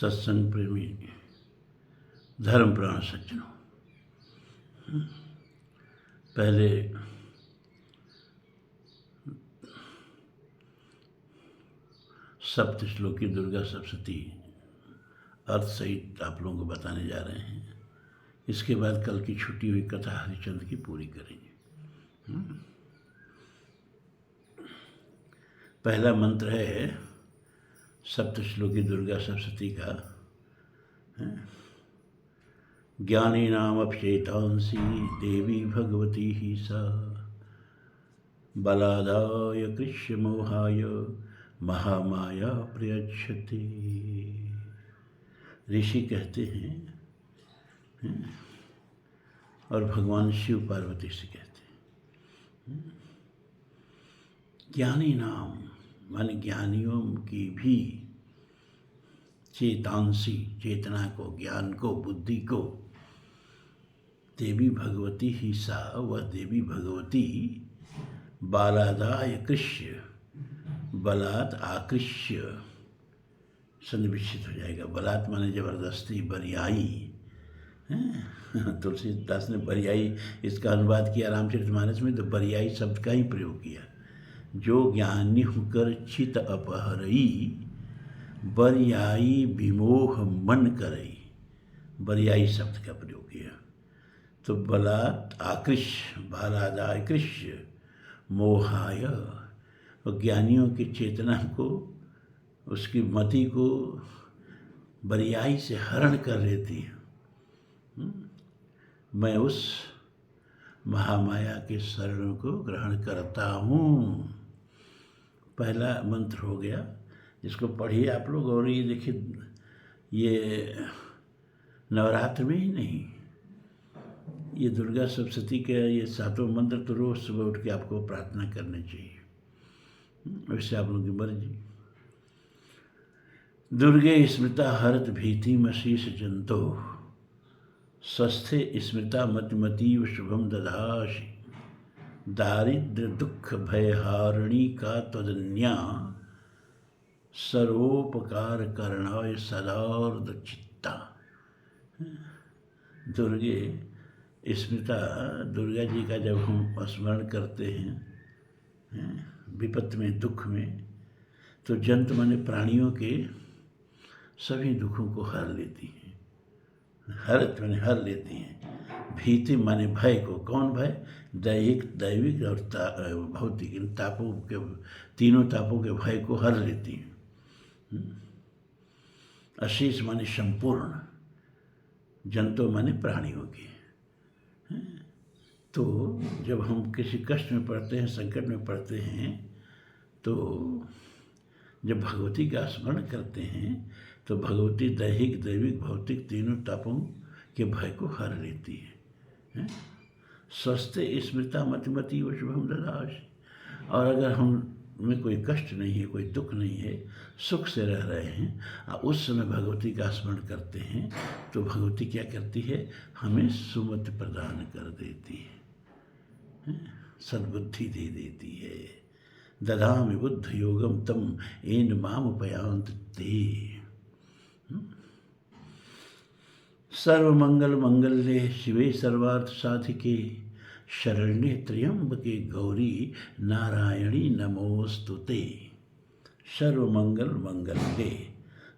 सत्संग प्रेमी धर्म प्राण सज्जनों, पहले सप्त श्लोकी दुर्गा सप्तशती अर्थ सहित आप लोगों को बताने जा रहे हैं। इसके बाद कल की छुट्टी हुई कथा हरिश्चंद्र की पूरी करेंगे। पहला मंत्र है सप्त श्लोकी दुर्गा सप्तशती का, ज्ञानिनामप्येतांसि देवी भगवती ही सा बलादाय कृष्यमोहाय महामाया प्रयच्छति। ऋषि कहते हैं और भगवान शिव पार्वती से कहते हैं, ज्ञानी नाम माने ज्ञानियों की भी, चेतांसी चेतना को, ज्ञान को, बुद्धि को, देवी भगवती ही सा वह देवी भगवती बालादाय कृष्य, बलात् आकृष्य, सन्निवेशित हो जाएगा। बलात् माने जबरदस्ती, बरियाई। तुलसीदास ने बरियाई इसका अनुवाद किया रामचरितमानस में, तो बरियाई शब्द का ही प्रयोग किया। जो ज्ञानी होकर चित अपहरई, बरियाई विमोह मन करई, बरियाई शब्द का प्रयोग किया। तो बलात् आकृष्य, बालादाय कृष्य, मोहाय, और ज्ञानियों की चेतना को, उसकी मति को बरियाई से हरण कर लेती है। मैं उस महामाया के शरण को ग्रहण करता हूँ। पहला मंत्र हो गया, जिसको पढ़िए आप लोग। और ये देखिए, ये नवरात्र में ही नहीं, ये दुर्गा सप्तशती के ये सातों मंत्र तो रोज़ सुबह उठ के आपको प्रार्थना करनी चाहिए, वैसे आप लोगों की मर्जी। दुर्गे स्मृता हरत भीतिमशीष जंतो, स्वस्थे स्मृता मतिमतीव शुभम दधासि, दारिद्र्य दुख भयहारिणी का त्वदन्या, सर्वोपकार करणाय सदार्ध चित्ता। दुर्गे स्मृता, दुर्गा जी का जब हम स्मरण करते हैं विपत्ति में, दुख में, तो जंत माने प्राणियों के सभी दुखों को हर लेती हैं। हरत माने हर लेती हैं। भीति माने भय को, कौन भय? दैविक और भौतिक, इन तापों के, तीनों तापों के भय को हर लेती हैं। अशीष माने संपूर्ण, जंतु माने प्राणियों की। तो जब हम किसी कष्ट में पड़ते हैं, संकट में पड़ते हैं, तो जब भगवती का स्मरण करते हैं तो भगवती दैहिक, दैविक, भौतिक तीनों तापों के भय को हर लेती है। स्वस्थे स्मृता मतिमती व शुभम दधासि। और अगर हम में कोई कष्ट नहीं है, कोई दुख नहीं है, सुख से रह रहे हैं, उस समय भगवती का स्मरण करते हैं, तो भगवती क्या करती है? हमें सुमति प्रदान कर देती है, सद्बुद्धि दे देती है। दधामि बुद्ध योगम तम येन माम उपयान्ति ते। सर्वमंगल मंगल्ये शिवे सर्वार्थ साधिके, शरण्ये त्र्यंबके गौरी नारायणी नमोस्तुते। सर्वमंगल मंगल्ये,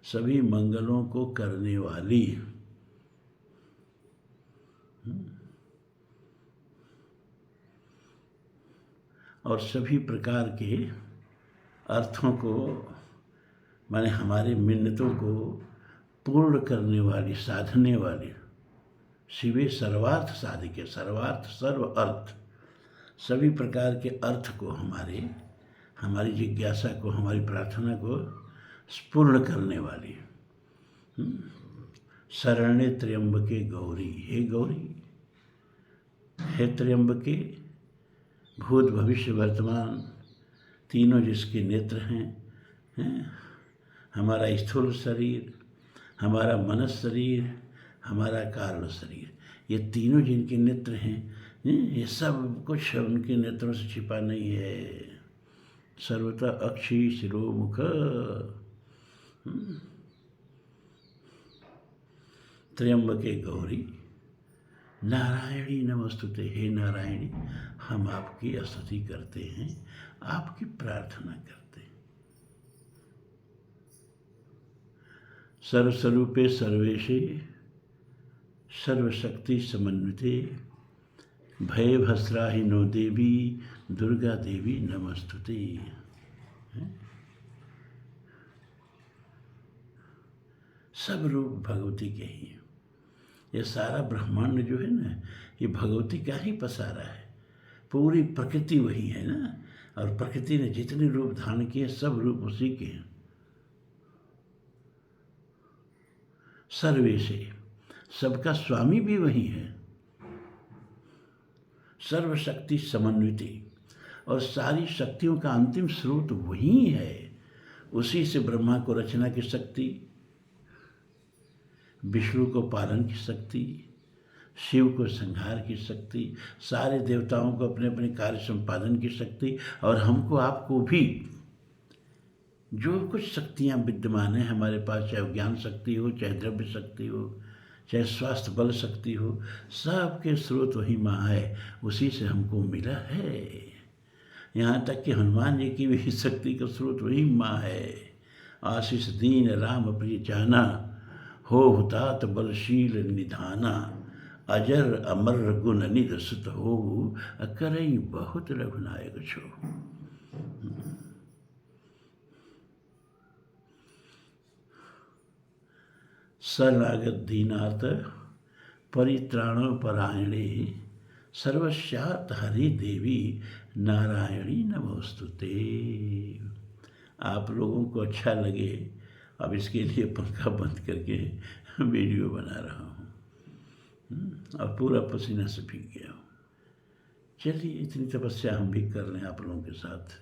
सभी मंगलों को करने वाली, और सभी प्रकार के अर्थों को माने हमारे मिन्नतों को पूर्ण करने वाली, साधने वाली, शिवे सर्वार्थ साधिके, सर्वार्थ सर्व अर्थ, सभी प्रकार के अर्थ को, हमारी जिज्ञासा को, हमारी प्रार्थना को पूर्ण करने वाली। शरण्ये त्र्यंबके गौरी, हे गौरी, हे त्र्यंबके, भूत भविष्य वर्तमान तीनों जिसके नेत्र हैं, हमारा स्थूल शरीर, हमारा मनस शरीर, हमारा कारण शरीर, ये तीनों जिनके नेत्र हैं, ये सब कुछ उनके नेत्रों से छिपा नहीं है। सर्वथा अक्षी शिरोमुख, त्र्यंबके गौरी नारायणी नमस्तुते। हे नारायणी, हम आपकी स्तुति करते हैं, आपकी प्रार्थना करते हैं। सर्वस्वरूपे सर्वेशे सर्वशक्ति समन्विते भयभस्त्राहिनो देवी दुर्गा देवी नमस्तुते। सब रूप भगवती के ही हैं। ये सारा ब्रह्मांड जो है ना, ये भगवती का ही पसारा है। पूरी प्रकृति वही है ना, और प्रकृति ने जितने रूप धारण किए सब रूप उसी के हैं। सर्वेशे, सबका स्वामी भी वही है। सर्वशक्ति समन्विती, और सारी शक्तियों का अंतिम स्रोत वही है। उसी से ब्रह्मा को रचना की शक्ति, विष्णु को पालन की शक्ति, शिव को संहार की शक्ति, सारे देवताओं को अपने अपने कार्य संपादन की शक्ति, और हमको आपको भी जो कुछ शक्तियाँ विद्यमान हैं हमारे पास, चाहे ज्ञान शक्ति हो, चाहे द्रव्य शक्ति हो, चाहे स्वास्थ्य बल शक्ति हो, सबके स्रोत वही माँ है। उसी से हमको मिला है। यहाँ तक कि हनुमान जी की भी शक्ति का स्रोत वही माँ है। आशीष दीन राम प्रिय जाना, हो हुतात बलशील निधाना, अजर अमर गुण निध सुत हो, करई बहुत रघुनायक छो। शरणागत दीनार्थ परित्राण परायणे सर्वस्यात् हरि देवी नारायणी नमोस्तुते। आप लोगों को अच्छा लगे, अब इसके लिए पंखा बंद करके वीडियो बना रहा हूँ और पूरा पसीना से भीग गया हूँ। चलिए इतनी तपस्या हम भी कर लें आप लोगों के साथ।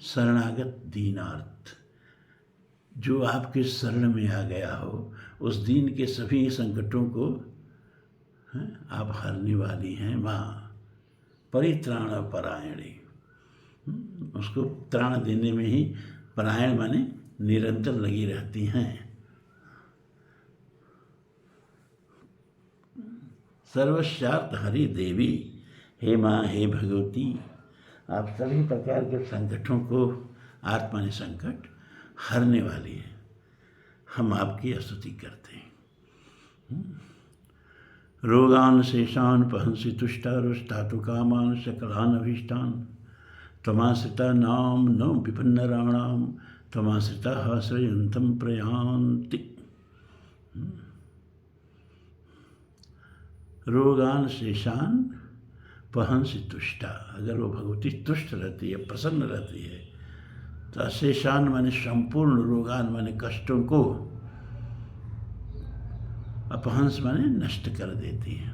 शरणागत दीनार्थ, जो आपके शरण में आ गया हो, उस दीन के सभी संकटों को आप हरने वाली हैं माँ। परित्राण परायणी, उसको त्राण देने में ही परायण माने निरंतर लगी रहती हैं। सर्वस्यार्थ हरि देवी, हे माँ, हे भगवती, आप सभी प्रकार के संकटों को, आत्मा ने संकट हरने वाली है। हम आपकी स्तुति करते हैं। रोगान शेषान पहंसी तुष्टा तु कामान सकलान अभीष्टान, त्वमाश्रिता नाम न विपन्नराणाम, त्वमाश्रिता श्रयंतम प्रयांति। रोगान शेषान पहंसी तुष्टा, अगर वो भगवती तुष्ट रहती है, प्रसन्न रहती है, तो अशेषान माने संपूर्ण, रोगान माने कष्टों को, अपहंस माने नष्ट कर देती है।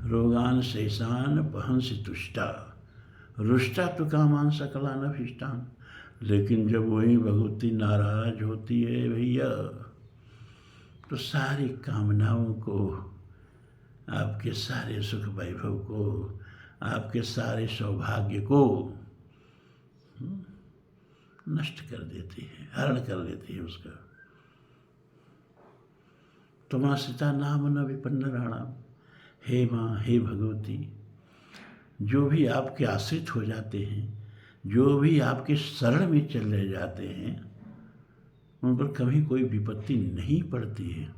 रोगान शेषान अपहंस तुष्टा, रुष्टा तो कामान सकलान अभीष्टान। लेकिन जब वही भगवती नाराज होती है भैया, तो सारी कामनाओं को, आपके सारे सुख वैभव को, आपके सारे सौभाग्य को नष्ट कर देती है, हरण कर लेती है उसका। त्वमाश्रिता नाम न विपन्नराणाम, हे माँ, हे भगवती, जो भी आपके आश्रित हो जाते हैं, जो भी आपके शरण में चले जाते हैं, उन पर कभी कोई विपत्ति नहीं पड़ती है।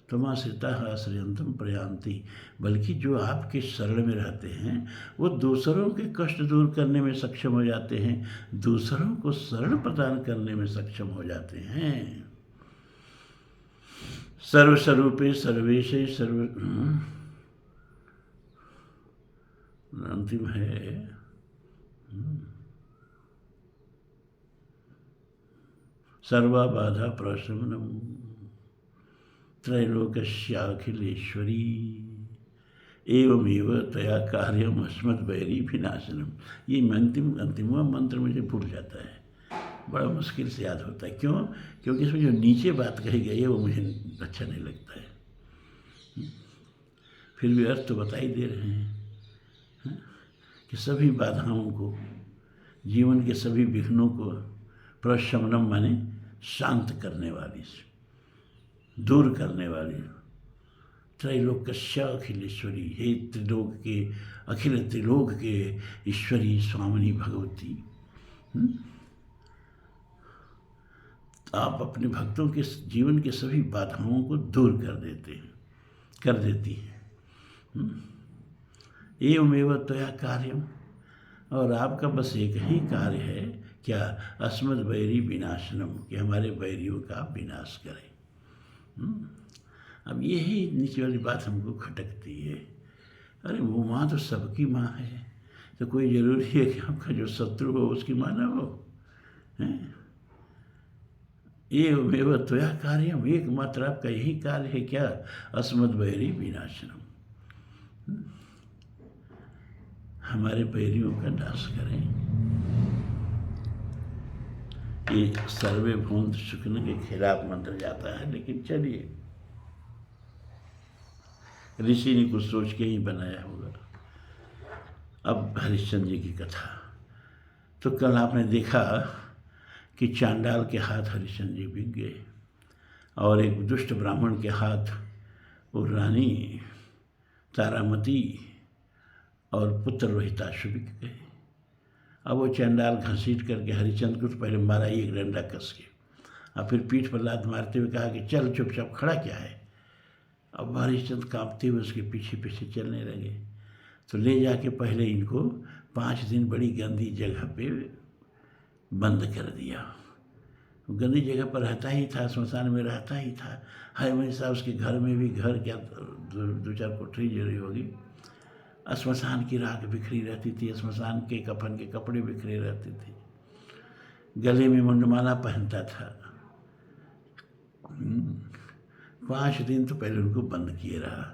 त्वमाश्रिता आश्रयंतम प्रयांति, बल्कि जो आपके शरण में रहते हैं वो दूसरों के कष्ट दूर करने में सक्षम हो जाते हैं, दूसरों को शरण प्रदान करने में सक्षम हो जाते हैं। सर्वस्वरूपे सर्वेशे सर्व, अंतिम है, सर्वा बाधा प्रशमनम त्रैलोक्याखिलेश्वरी, एवमेव तया कार्यम अस्मद्वैरी विनाशनम। ये अंतिमवा मंत्र मुझे भूल जाता है, बड़ा मुश्किल से याद होता है। क्यों? क्योंकि इसमें जो नीचे बात कही गई है वो मुझे अच्छा नहीं लगता है। फिर भी अर्थ तो बता ही दे रहे हैं कि सभी बाधाओं को, जीवन के सभी विघ्नों को, प्रशमनम माने शांत करने वाली। दूर करने वाली, त्रैलोक्यस्य अखिलेश्वरी, हे त्रिलोक के अखिल त्रिलोक के ईश्वरी स्वामिनी भगवती। आप अपने भक्तों के जीवन के सभी बाधाओं को दूर कर देती हैं। एवमेव त्वया कार्यम, और आपका बस एक ही कार्य है, क्या? अस्मद् बैरी विनाशनम, कि हमारे बैरियों का विनाश करें। अब यही नीचे वाली बात हमको खटकती है। अरे वो माँ तो सबकी माँ है, तो कोई ज़रूरी है कि आपका जो शत्रु हो उसकी माँ ना हो? एवमेव त्वया कार्यम, एकमात्र आपका यही कार्य है, क्या? अस्मद् बैरी विनाशनम, हमारे बैरियों का नाश करें। ये सर्वे भूत शुक्ल के खिलाफ मंत्र जाता है, लेकिन चलिए, ऋषि ने कुछ सोच के ही बनाया होगा। अब हरिश्चंद्र जी की कथा। तो कल आपने देखा कि चांडाल के हाथ हरिश्चंद्र जी बिक गए, और एक दुष्ट ब्राह्मण के हाथ वो रानी तारामती और पुत्र रोहिताशु बिक गए। अब वो चंडाल घसीट करके हरिश्चंद्र को तो पहले मारा ही एक डंडा कस के, और फिर पीठ पर लात मारते हुए कहा कि चल चुपचाप, खड़ा क्या है। अब हरिश्चंद्र कांपते हुए उसके पीछे पीछे चलने लगे। तो ले जाके पहले इनको 5 दिन बड़ी गंदी जगह पे बंद कर दिया। गंदी जगह पर रहता ही था, स्मशान में रहता ही था। हमेशा उसके घर में भी, घर क्या 2-4 कोठरी जरी होगी, श्मशान की राख बिखरी रहती थी, श्मशान के कफन के कपड़े बिखरे रहते थे, गले में मुंडमाला पहनता था। 5 दिन तो पहले उनको बंद किए रहा,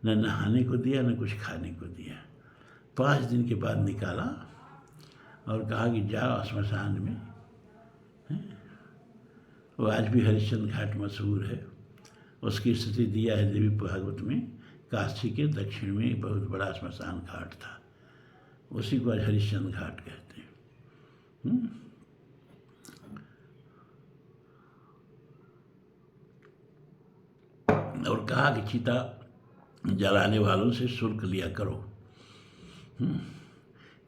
न नहाने को दिया न कुछ खाने को दिया। 5 दिन के बाद निकाला और कहा कि जाओ श्मशान में। वो आज भी हरिश्चंद्र घाट मशहूर है। उसकी स्थिति दिया है देवी भागवत में। काशी के दक्षिण में एक बहुत बड़ा श्मशान घाट था, उसी को आज हरिश्चंद्र घाट कहते हैं। और कहा कि चिता जलाने वालों से शुल्क लिया करो।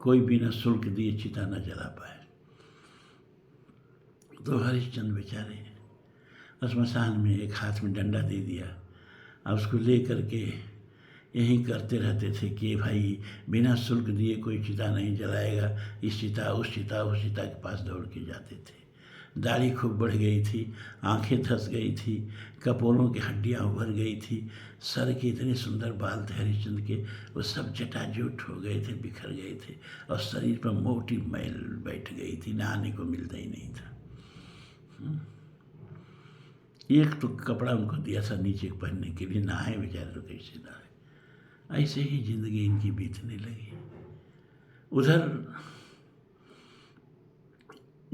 कोई बिना शुल्क दिए चिता न जला पाए। तो हरिश्चंद्र बेचारे श्मशान में एक हाथ में डंडा दे दिया, और उसको ले करके यही करते रहते थे कि भाई बिना शुल्क दिए कोई चिता नहीं जलाएगा। इस चिता उस चिता उस चिता के पास दौड़ के जाते थे। दाढ़ी खूब बढ़ गई थी, आंखें धंस गई थी, कपोलों की हड्डियाँ उभर गई थी, सर के इतने सुंदर बाल थे हरिश्चंद्र के, वो सब जटाजूट हो गए थे, बिखर गए थे, और शरीर पर मोटी मैल बैठ गई थी, नहाने को मिलता ही नहीं था। एक तो कपड़ा उनको दिया था नीचे पहनने के लिए, नहाए बेचारे तो कैसे नहाए। ऐसे ही जिंदगी इनकी बीतने लगी। उधर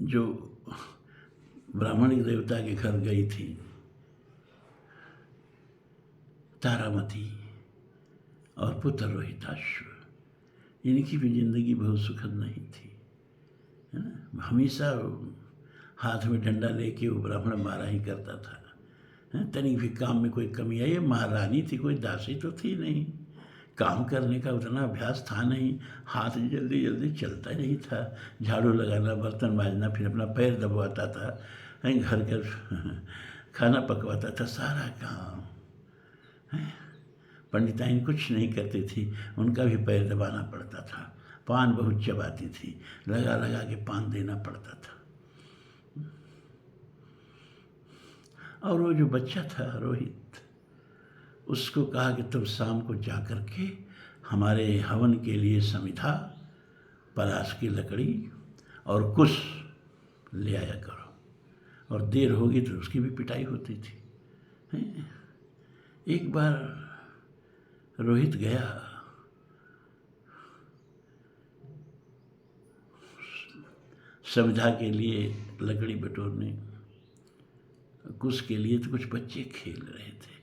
जो ब्राह्मण देवता के घर गई थी तारामती और पुत्र रोहिताशु, इनकी भी जिंदगी बहुत सुखद नहीं थी, है ना। हमेशा हाथ में डंडा लेके वो ब्राह्मण मारा ही करता था। तनिक भी काम में कोई कमी आई, महारानी थी, कोई दासी तो थी नहीं, काम करने का उतना अभ्यास था नहीं, हाथ जल्दी जल्दी चलता नहीं था। झाड़ू लगाना, बर्तन मांजना, फिर अपना पैर दबवाता था, घर का खाना पकवाता था, सारा काम। पंडिताइन कुछ नहीं करती थी, उनका भी पैर दबाना पड़ता था। पान बहुत चबाती थी, लगा लगा के पान देना पड़ता था। और वो जो बच्चा था रोहित, उसको कहा कि तुम शाम को जा कर के हमारे हवन के लिए समिधा, पलाश की लकड़ी और कुश ले आया करो, और देर होगी तो उसकी भी पिटाई होती थी। एक बार रोहित गया, समिधा के लिए लकड़ी बटोरने, कुश के लिए तो कुछ बच्चे खेल रहे थे,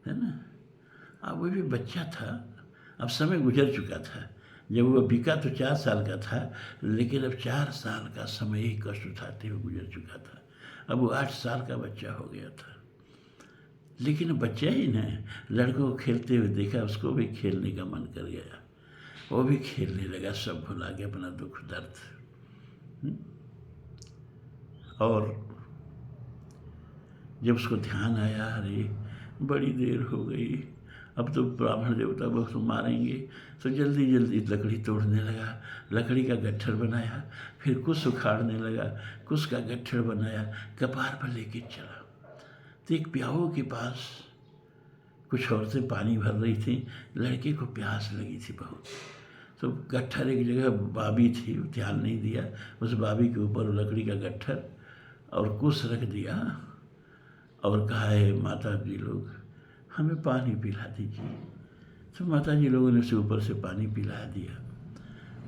है ना। अब वो भी बच्चा था, अब समय गुजर चुका था। जब वो बिका तो 4 साल का था, लेकिन अब 4 साल का समय ही कष्ट उठाते हुए गुजर चुका था। अब वो 8 साल का बच्चा हो गया था। लेकिन बच्चा ही ना, लड़कों को खेलते हुए देखा, उसको भी खेलने का मन कर गया, वो भी खेलने लगा, सब भुला के अपना दुख दर्द। और जब उसको ध्यान आया, अरे बड़ी देर हो गई, अब तो ब्राह्मण देवता बहुत मारेंगे, तो जल्दी जल्दी लकड़ी तोड़ने लगा, लकड़ी का गट्ठर बनाया, फिर कुछ उखाड़ने लगा, कुछ का गट्ठर बनाया, कपार पर लेके चला। तो एक प्याऊ के पास कुछ औरतें पानी भर रही थी, लड़के को प्यास लगी थी बहुत, तो गट्ठर एक जगह बाबी थी, ध्यान नहीं दिया, उस बाबी के ऊपर लकड़ी का गट्ठर और कुछ रख दिया और कहा है, माता जी लोग हमें पानी पिला दीजिए। तो माता जी लोगों ने उसे ऊपर से पानी पिला दिया।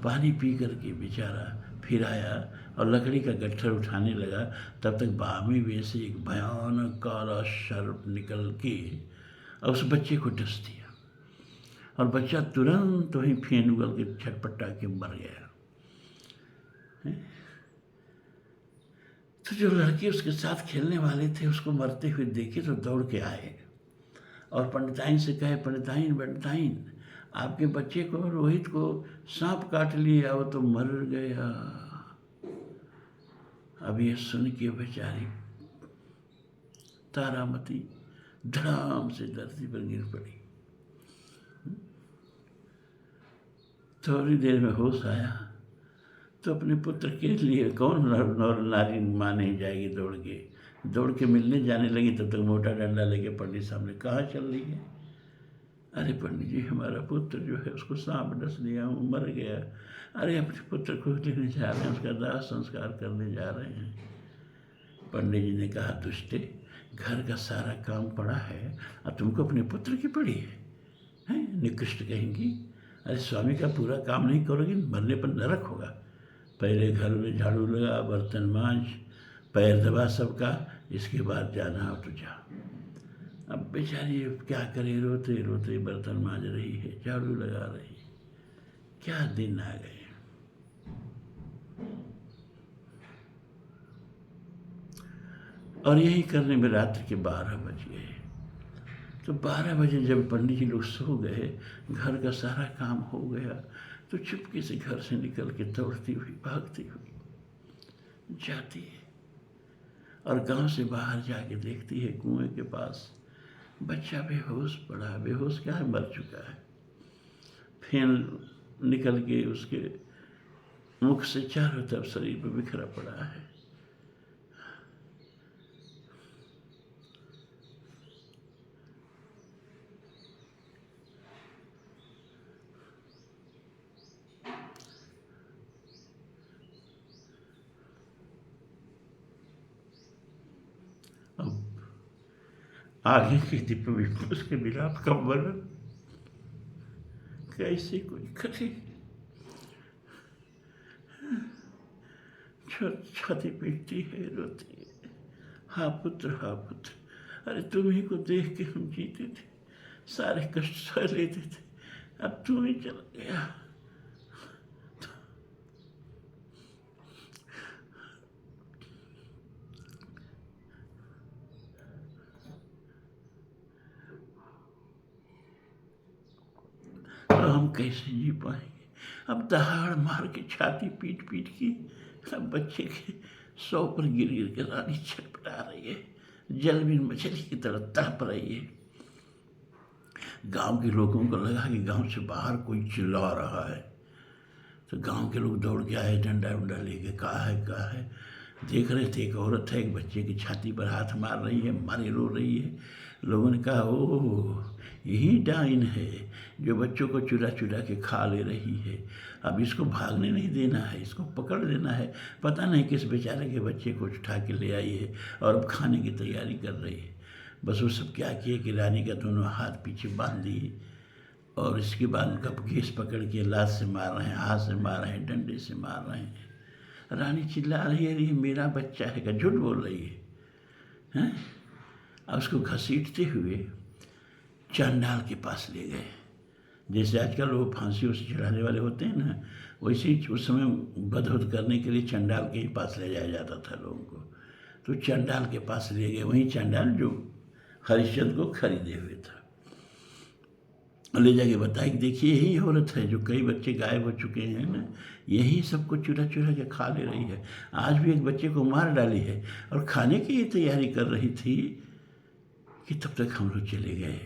पानी पी करके बेचारा फिर आया और लकड़ी का गट्ठर उठाने लगा, तब तक बामी में से एक भयानक काला सर्प निकल के और उस बच्चे को डस दिया, और बच्चा तुरंत वहीं फेन उगल के छटपटा के मर गया। तो जो लड़के उसके साथ खेलने वाले थे उसको मरते हुए देखे तो दौड़ के आए और पंडिताइन से कहे, पंडिताइन पंडिताइन, आपके बच्चे को, रोहित को सांप काट लिया, वो तो मर गया। अब ये सुन के बेचारी तारामती धड़ाम से धरती पर गिर पड़ी। थोड़ी देर में होश आया तो अपने पुत्र के लिए कौन नर नारी माँ नहीं जाएगी, दौड़ के मिलने जाने लगी। तब तक मोटा डंडा लेके पंडित सामने, कहाँ चल रही है? अरे पंडित जी, हमारा पुत्र जो है उसको सांप डस लिया, वो मर गया। अरे अपने पुत्र को लेने जा रहे हैं, उसका दाह संस्कार करने जा रहे हैं। पंडित जी ने कहा, दुष्टे, घर का सारा काम पड़ा है और तुमको अपने पुत्र की पड़ी है, निकृष्ट कहेंगी। अरे स्वामी का पूरा काम नहीं करोगी, मरने पर नरक होगा। पहले घर में झाड़ू लगा, बर्तन मांज, पैर दबा सबका, इसके बाद जाना हो तो जा। अब बेचारी क्या करे, रोते रोते बर्तन मांज रही है, झाड़ू लगा रही है। क्या दिन आ गए। और यही करने में रात्रि के 12 बज गए। तो 12 बजे जब पंडित जी लोग सो गए, घर का सारा काम हो गया, तो चुपके से घर से निकल के दौड़ती हुई, भागती हुई जाती है और गांव से बाहर जाके देखती है कुएं के पास बच्चा बेहोश पड़ा है। बेहोश क्या है, मर चुका है। फेन निकल के उसके मुख से चारों तरफ शरीर पर बिखरा पड़ा है। आगे के दिव्य में उसके मिलाप का वर्णन कैसे कोई करे। छाती पीटती है, रोती है, हाँ पुत्र, हाँ पुत्र, अरे तुम्ही को देख के हम जीते थे, सारे कष्ट सह लेते थे, अब तू ही चला गया। तो हम कैसे जी पाएंगे? अब दहाड़ मार के छाती पीट पीट के अब बच्चे के सौ पर गिर गिर के रानी छटपटा रही है, जल में मछली की तरह तड़प रही है। गांव के लोगों को लगा कि गांव से बाहर कोई चिल्ला रहा है, तो गांव के लोग दौड़ के आए, डंडा उंडा लेके, कहा है। देख रहे थे एक औरत है, एक बच्चे की छाती पर हाथ मार रही है, मारे रो रही है। लोगों ने कहा, ओह यही डाइन है जो बच्चों को चुरा चुरा के खा ले रही है, अब इसको भागने नहीं देना है, इसको पकड़ लेना है। पता नहीं किस बेचारे के बच्चे को उठा के ले आई है और अब खाने की तैयारी कर रही है। बस वो सब क्या किए कि रानी का दोनों हाथ पीछे बांध दिए और इसके बाद उनका घेस पकड़ के लात से मार रहे हैं, हाथ से मार रहे हैं, डंडे से मार रहे हैं। रानी चिल्ला रही है, ये मेरा बच्चा है, का झूठ बोल रही है। और उसको घसीटते हुए चांडाल के पास ले गए। जैसे आजकल वो फांसी से चढ़ाने वाले होते हैं ना, वैसे ही उस समय बदहद करने के लिए चंडाल के ही पास ले जाया जाता था लोगों को। तो चंडाल के पास ले गए। वहीं चंडाल जो हरिश्चंद्र को खरीदे हुए था। ले जाके बताया कि देखिए यही औरत है जो कई बच्चे गायब हो चुके हैं ना, यही सबको चुरा चुरा के खा ले रही है। आज भी एक बच्चे को मार डाली है और खाने की ही तैयारी कर रही थी कि तब तक हम लोग चले गए।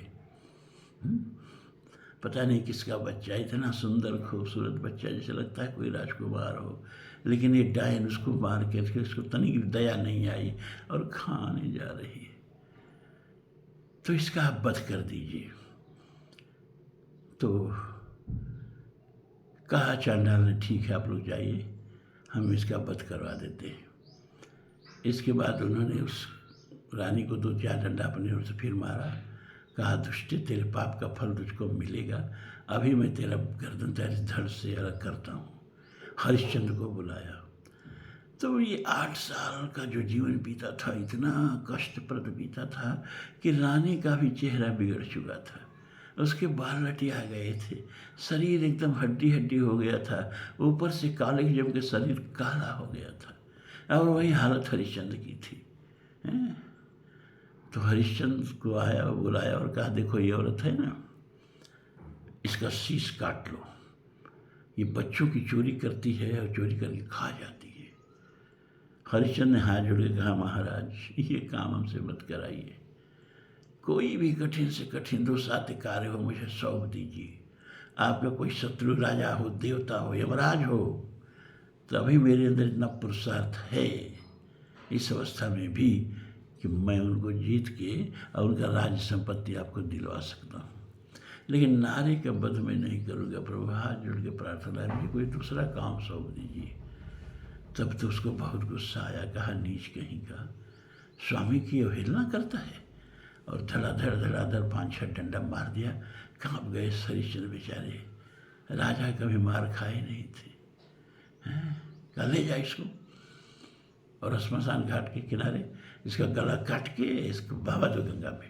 पता नहीं किसका बच्चा, इतना सुंदर खूबसूरत बच्चा, जैसे लगता है कोई राजकुमार हो, लेकिन ये डायन उसको मार के उसको तनिक दया नहीं आई और खाने जा रही है। तो इसका आप वध कर दीजिए। तो कहा चांडाल ने, ठीक है आप लोग जाइए, हम इसका वध करवा देते हैं। इसके बाद उन्होंने उस रानी को 2-4 डंडा अपने ओर से फिर मारा। कहा, दुष्टे तेरे पाप का फल तुझको मिलेगा, अभी मैं तेरा गर्दन तेरे धड़ से अलग करता हूँ। हरिश्चंद्र को बुलाया। तो ये 8 साल का जो जीवन बीता था, इतना कष्टप्रद बीता था कि रानी का भी चेहरा बिगड़ चुका था। उसके बाल लटिया गए थे, शरीर एकदम हड्डी हड्डी हो गया था, ऊपर से काले जम के शरीर काला हो गया था। और वही हालत हरिश्चंद्र की थी। तो हरिश्चंद्र को आया, बुलाया और कहा, देखो ये औरत है ना, इसका शीश काट लो। ये बच्चों की चोरी करती है और चोरी करके खा जाती है। हरिश्चंद्र ने हाथ जोड़ के कहा, महाराज ये काम हमसे मत कराइए। कोई भी कठिन से कठिन दुस्साध्य कार्य हो मुझे सौंप दीजिए। आपका कोई शत्रु राजा हो, देवता हो, यमराज हो, तभी मेरे अंदर इतना पुरुषार्थ है इस अवस्था में भी कि मैं उनको जीत के और उनका राज्य संपत्ति आपको दिलवा सकता हूँ। लेकिन नारी का वध मैं नहीं करूँगा प्रभु, हाथ जोड़ के प्रार्थना है, मुझे कोई दूसरा काम सौंप दीजिए। तब तो उसको बहुत गुस्सा आया। कहा, नीच कहीं का, स्वामी की अवहेलना करता है। और धड़ाधड़ 5-6 डंडा मार दिया। कांप गए हरिश्चंद्र बेचारे, राजा कभी मार खाए नहीं थे। कहा, ले जा इसको और श्मशान घाट के किनारे इसका गला काट के इसको बहा दो गंगा में।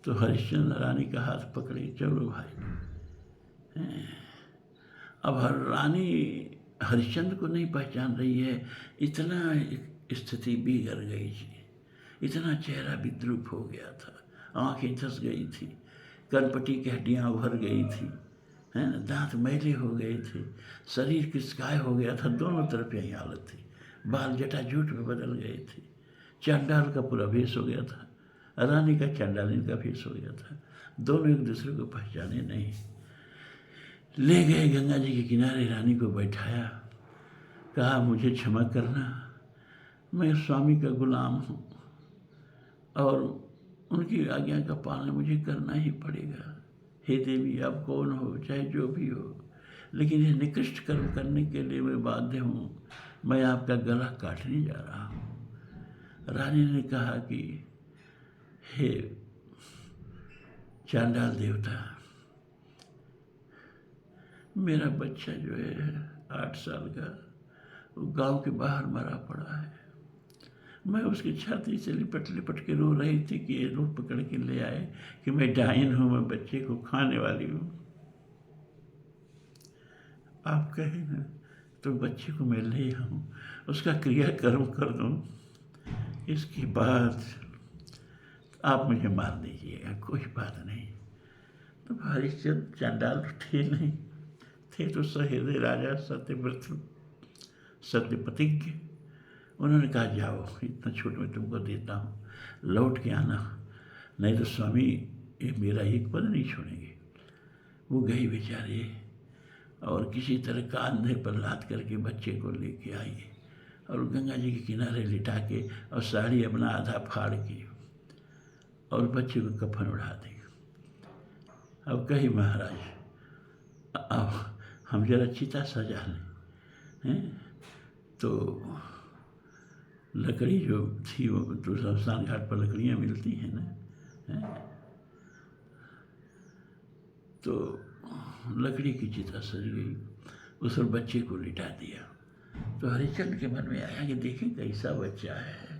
तो हरिश्चंद्र रानी का हाथ पकड़े, चलो भाई। अब हर रानी हरिश्चंद्र को नहीं पहचान रही है, इतना स्थिति बिगड़ गई थी, इतना चेहरा विद्रूप हो गया था, आंखें धंस गई थी, कनपटी की हड्डियाँ उभर गई थी, है ना, दांत मैले हो गए थे, शरीर किसकाय हो गया था, दोनों तरफ यही हालत थी, बाल जटाजूट में बदल गए थे, चांडाल का पूरा भेष हो गया था, रानी का चांडालिन का भेष हो गया था। दोनों एक दूसरे को पहचाने नहीं। ले गए गंगा जी के किनारे, रानी को बैठाया। कहा, मुझे क्षमा करना, मैं स्वामी का गुलाम हूँ और उनकी आज्ञा का पालन मुझे करना ही पड़ेगा। हे देवी, आप कौन हो, चाहे जो भी हो, लेकिन यह निकृष्ट कर्म करने के लिए मैं बाध्य हूँ। मैं आपका गला काटने जा रहा हूँ। रानी ने कहा कि हे चांडाल देवता, मेरा बच्चा जो है 8 साल का, वो गांव के बाहर मरा पड़ा है। मैं उसकी छाती से लिपट लिपट के रो रही थी कि ये रूप पकड़ के ले आए कि मैं डायन हूँ, मैं बच्चे को खाने वाली हूँ। आप कहें ना तो बच्चे को मैं ले आऊँ, उसका क्रियाकर्म कर दूँ, इसके बाद आप मुझे मार दीजिएगा, कोई बात नहीं। तो हरिश्चंद्र चांडाल थे नहीं, थे तो सहेदे राजा, सत्यव्रत, सत्यप्रतिज्ञ। उन्होंने कहा, जाओ, इतना छूट मैं तुमको देता हूँ, लौट के आना, नहीं तो स्वामी ये मेरा एक पद नहीं छोड़ेंगे। वो गई बेचारे और किसी तरह कांधे पर लाद करके बच्चे को लेके आई और गंगा जी के किनारे लिटा के और साड़ी अपना आधा फाड़ के और बच्चे को कफन उड़ा दी। अब कही, महाराज अब हम जरा चिता सजा लें। तो लकड़ी जो थी, वो तो शमशान घाट पर लकड़ियाँ मिलती हैं ना, तो लकड़ी की चिता सज गई, उस पर बच्चे को लिटा दिया। तो हरिश्चंद्र के मन में आया कि देखें कैसा बच्चा है।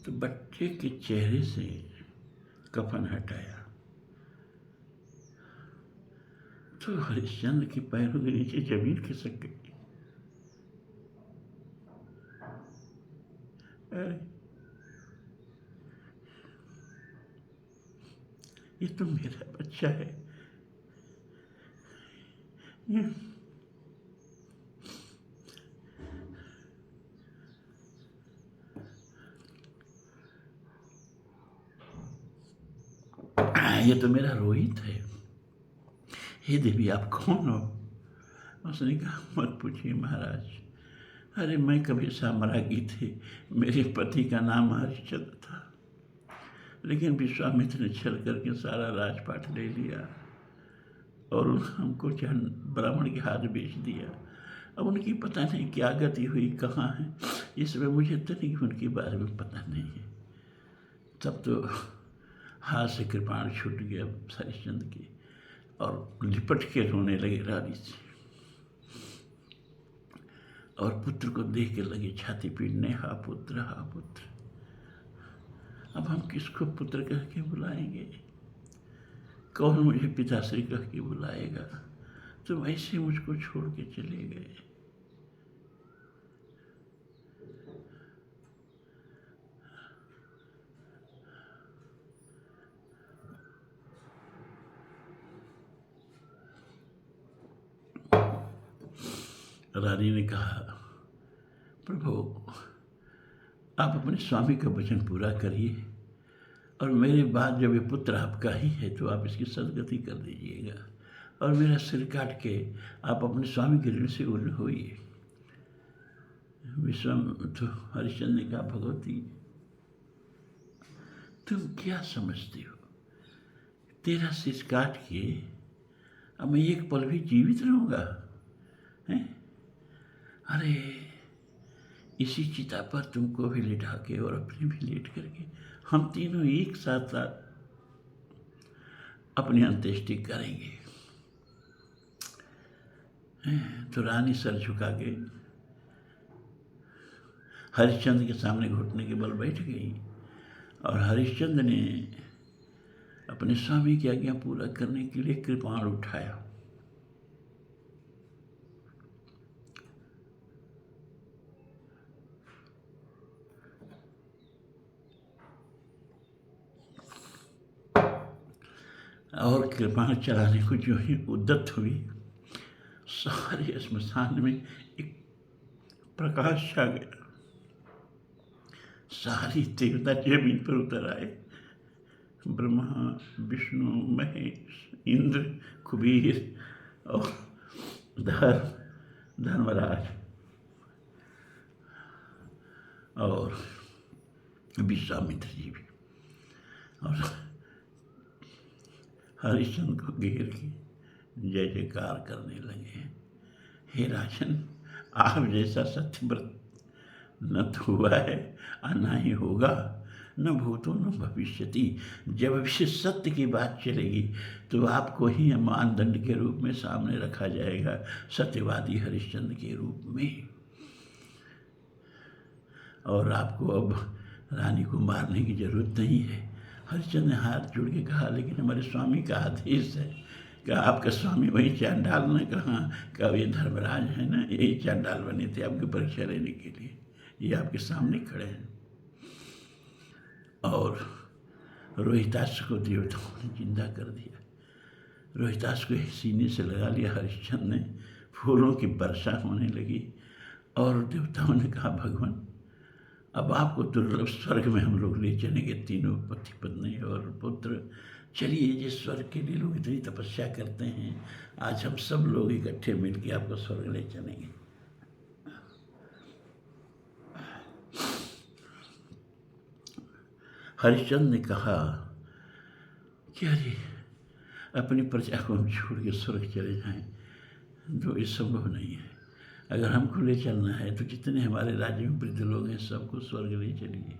तो बच्चे के चेहरे से कफन हटाया तो हरिश्चंद्र के पैरों के नीचे जमीन खिसक गई। अरे ये तो मेरा बच्चा है। ये ये तो मेरा रोहित है। हे देवी, आप कौन हो? उसने कहा, मत पूछिए महाराज। अरे मैं कभी साम्राज्ञी थी, मेरे पति का नाम हरिश्चंद्र था, लेकिन विश्वामित्र ने छल करके सारा राजपाट ले लिया और हमको ब्राह्मण के हाथ बेच दिया। अब उनकी पता नहीं क्या गति हुई, कहाँ है, इसमें मुझे तनिक उनके बारे में पता नहीं है। तब तो हाथ से कृपाण छूट गया हरिश्चंद्र की और लिपट के रोने लगे रानी से, और पुत्र को देख के लगे छाती पीटने, हा पुत्र, हा पुत्र। अब हम किसको पुत्र कह के बुलाएंगे? कौन मुझे पिताश्री कह के बुलाएगा? तुम ऐसे मुझको छोड़ के चले गए। रानी ने कहा, प्रभु आप अपने स्वामी का वचन पूरा करिए, और मेरे बाद जब ये पुत्र आपका ही है तो आप इसकी सदगति कर दीजिएगा, और मेरा सिर काट के आप अपने स्वामी के ऋण से उर्ण होइए। तो हरिश्चंद्र ने कहा, भगवती तुम क्या समझती हो? तेरा सिर काट के अब मैं एक पल भी जीवित रहूँगा? हैं? अरे इसी चिता पर तुमको भी लिटा के और अपने भी लेट करके हम तीनों एक साथ साथ अपनी अंत्येष्टि करेंगे। तो रानी सर झुका के हरिश्चंद्र के सामने घुटने के बल बैठ गई, और हरिश्चंद्र ने अपने स्वामी की आज्ञा पूरा करने के लिए कृपाण उठाया। और कृपाण चलाने को जो ही उद्यत हुई, सारे स्मशान में एक प्रकाश छा गया। सारी देवता जमीन पर उतर आए, ब्रह्मा, विष्णु, महेश, इंद्र, कुबेर और धर्मराज और विश्वामित्र जी भी, और हरिश्चंद्र को घेर के जय जयकार करने लगे। हे राजन, आप जैसा सत्यव्रत न तो हुआ है और न ही होगा, न भूतो न भविष्यति। जब विशेष सत्य की बात चलेगी तो आपको ही मानदंड के रूप में सामने रखा जाएगा, सत्यवादी हरिश्चंद्र के रूप में। और आपको अब रानी को मारने की जरूरत नहीं है। हरिश्चंद्र ने हाथ जोड़ के कहा, लेकिन हमारे स्वामी का आदेश है। क्या आपका स्वामी वही चांडाल न? कहाँ का ये धर्मराज है ना, यही चांडाल बने थे आपकी परीक्षा लेने के लिए, ये आपके सामने खड़े हैं। और रोहिताश को देवताओं ने जिंदा कर दिया। रोहिताश को सीने से लगा लिया हरिश्चंद्र ने, फूलों की वर्षा होने लगी, और देवताओं ने कहा, भगवान अब आपको दुर्लभ स्वर्ग में हम लोग ले चलेंगे, तीनों पति पत्नी और पुत्र। चलिए, जिस स्वर्ग के लिए लोग इतनी तपस्या करते हैं, आज हम सब लोग इकट्ठे मिलकर आपको स्वर्ग ले चलेंगे। हरिश्चंद्र ने कहा कि अरे अपनी प्रजा को हम छोड़ के स्वर्ग चले जाएं, जो ये संभव नहीं है। अगर हमको ले चलना है तो जितने हमारे राज्य में वृद्ध लोग हैं सबको स्वर्ग ले चलिए।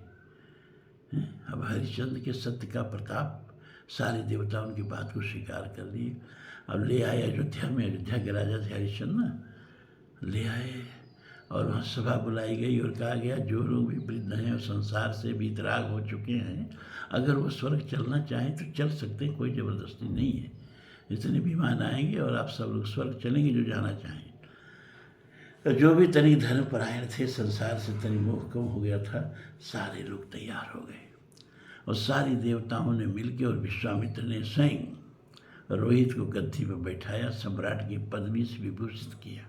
अब हरिश्चंद्र के सत्य का प्रताप, सारे देवता उनकी बात को स्वीकार कर लिए। अब ले आए अयोध्या में, अयोध्या के राजा थे हरिश्चंद्र, ले आए और वहाँ सभा बुलाई गई और कहा गया, जो लोग भी वृद्ध हैं और संसार से वितराग हो चुके हैं, अगर वो स्वर्ग चलना चाहें तो चल सकते हैं, कोई ज़बरदस्ती नहीं है। इतने विमान आएंगे और आप सब लोग स्वर्ग चलेंगे जो जाना चाहें। जो भी तनिक धर्मपरायण थे, संसार से तनिक मोह कम हो गया था, सारे लोग तैयार हो गए और सारी देवताओं ने मिलकर और विश्वामित्र ने स्वयं रोहित को गद्दी पर बैठाया, सम्राट की पदवी से विभूषित किया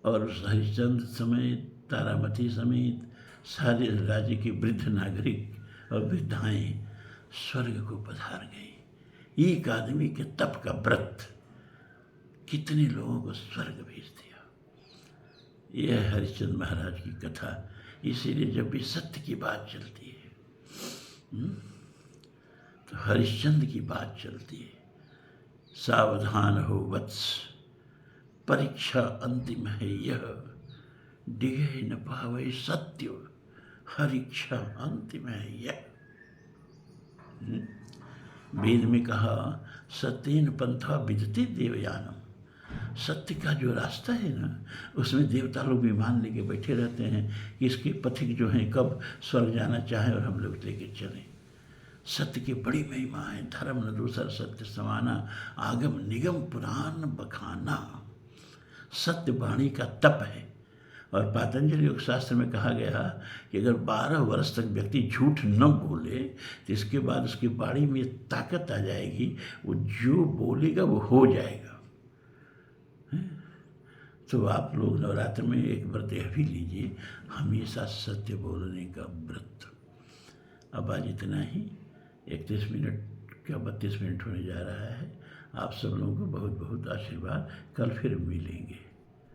और उस हरिश्चंद्र समेत, तारामती समेत सारे राज्य के वृद्ध नागरिक और वृद्धाएं स्वर्ग को पधार गई। एक आदमी के तप का व्रत कितने लोगों को स्वर्ग भेज दिया। यह है हरिश्चंद्र महाराज की कथा। इसीलिए जब भी सत्य की बात चलती है तो हरिश्चंद्र की बात चलती है। सावधान हो वत्स, परीक्षा अंतिम है यह, डिगे न पावे सत्य, हरीक्षा अंतिम है यह। वेद में कहा सत्येन पंथा विदते देवयानम। सत्य का जो रास्ता है ना, उसमें देवता लोग विमान लेके बैठे रहते हैं कि इसके पथिक जो हैं कब स्वर्ग जाना चाहें और हम लोग लेके चलें। सत्य की बड़ी महिमा है। धर्म न दूसर सत्य समाना, आगम निगम पुराण बखाना। सत्य वाणी का तप है। और पातंजलि योग शास्त्र में कहा गया कि अगर 12 वर्ष तक व्यक्ति झूठ न बोले तो इसके बाद उसकी वाणी में ताकत आ जाएगी, वो जो बोलेगा वो हो जाएगा। तो आप लोग नवरात्र में एक व्रत यह भी लीजिए, हमेशा सत्य बोलने का व्रत। अब आज इतना ही, 31 मिनट का 32 मिनट होने जा रहा है। आप सब लोगों को बहुत बहुत आशीर्वाद। कल फिर मिलेंगे।